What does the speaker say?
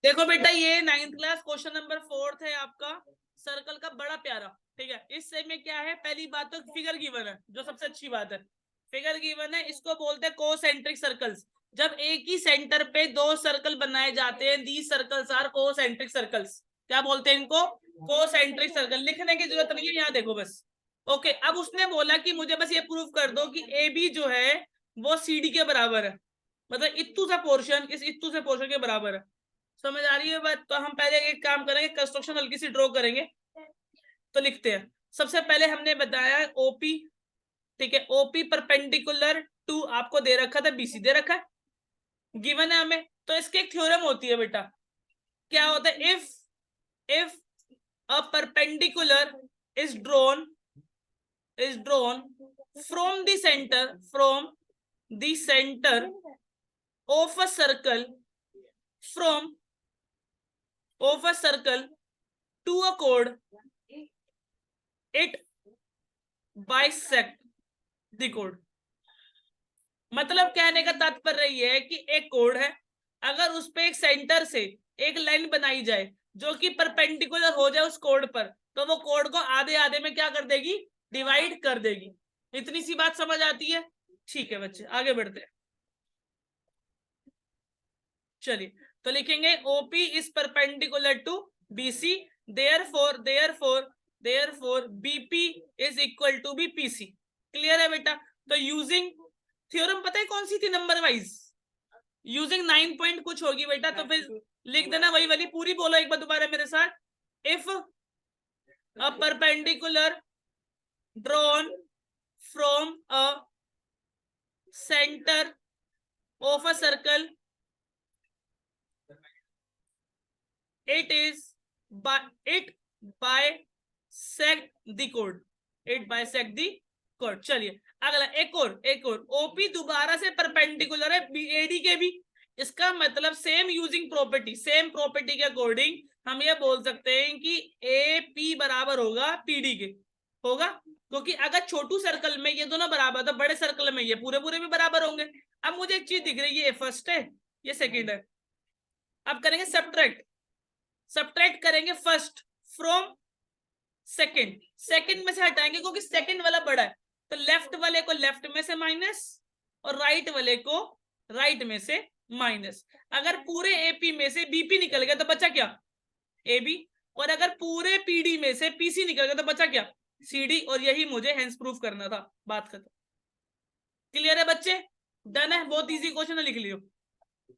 देखो बेटा, ये 9th क्लास क्वेश्चन नंबर 4 है आपका, सर्कल का, बड़ा प्यारा। ठीक है, इससे में क्या है, पहली बात तो फिगर गिवन है, जो सबसे अच्छी बात है। फिगर गिवन है, इसको बोलते हैं कोसेंट्रिक सर्कल्स। जब एक ही सेंटर पे दो सर्कल बनाए जाते हैं, these circles are concentric circles. क्या बोलते हैं इनको? Concentric circle. लिखने की जरूरत नहीं है, यहाँ देखो बस। ओके, अब उसने बोला कि मुझे बस ये प्रूव कर दो कि ए बी जो है वो सी डी के बराबर है, मतलब इत्तू सा पोर्शन इस इत्तू से पोर्शन के बराबर है। समझ आ रही है बात? तो हम पहले एक काम करेंगे, कंस्ट्रक्शन हल्की सी ड्रॉ करेंगे। तो लिखते हैं, सबसे पहले हमने बताया ओपी। ठीक है, ओपी परपेंडिकुलर टू आपको दे रखा था, बीसी दे रखा है, गिवन है हमें। तो इसकी एक थ्योरम होती है बेटा, क्या होता है, if a perpendicular is drawn from the centre of a circle from to a chord, it bisect the chord। मतलब कहने का तात्पर्य ये है कि एक कोड है, अगर उस पे एक सेंटर से एक लाइन बनाई जाए जो कि परपेंडिकुलर हो जाए उस कोड पर, तो वो कोड को आधे आधे में क्या कर देगी, डिवाइड कर देगी। इतनी सी बात समझ आती है? ठीक है बच्चे, आगे बढ़ते हैं। चलिए, तो लिखेंगे OP is perpendicular to BC, therefore BP is equal to B PC. Clear है बेटा? तो यूजिंग थ्योरम पता है कौन सी थी, नंबर वाइज यूजिंग 9 पॉइंट कुछ होगी बेटा, तो फिर लिख देना वही वाली पूरी। बोलो एक बार दोबारा मेरे साथ, if a perpendicular drawn from a centre of a circle, it bisect the chord। चलिए अगला, एक और ओपी दोबारा से परपेंडिकुलर है एडी के भी। इसका मतलब सेम प्रॉपर्टी के अकॉर्डिंग हम ये बोल सकते हैं कि ए पी बराबर होगा पीडी के, होगा। क्योंकि अगर छोटू सर्कल में ये दोनों बराबर, तो बड़े सर्कल में ये पूरे पूरे भी बराबर होंगे। अब मुझे एक चीज दिख रही है, ये फर्स्ट है, ये सेकंड है। अब करेंगे सब्ट्रैक्ट करेंगे फर्स्ट फ्रॉम सेकंड में से हटाएंगे, क्योंकि सेकंड वाला बड़ा है। तो लेफ्ट वाले को लेफ्ट में से माइनस और राइट वाले को राइट में से माइनस। अगर पूरे एपी में से बीपी निकल गया तो बचा क्या, एबी। और अगर पूरे पीडी में से पीसी निकल गया तो बचा क्या, सीडी। और यही मुझे हेंस प्रूफ करना था। बात खत्म। क्लियर है बच्चे? डन है, बहुत इजी क्वेश्चन है, लिख लियो।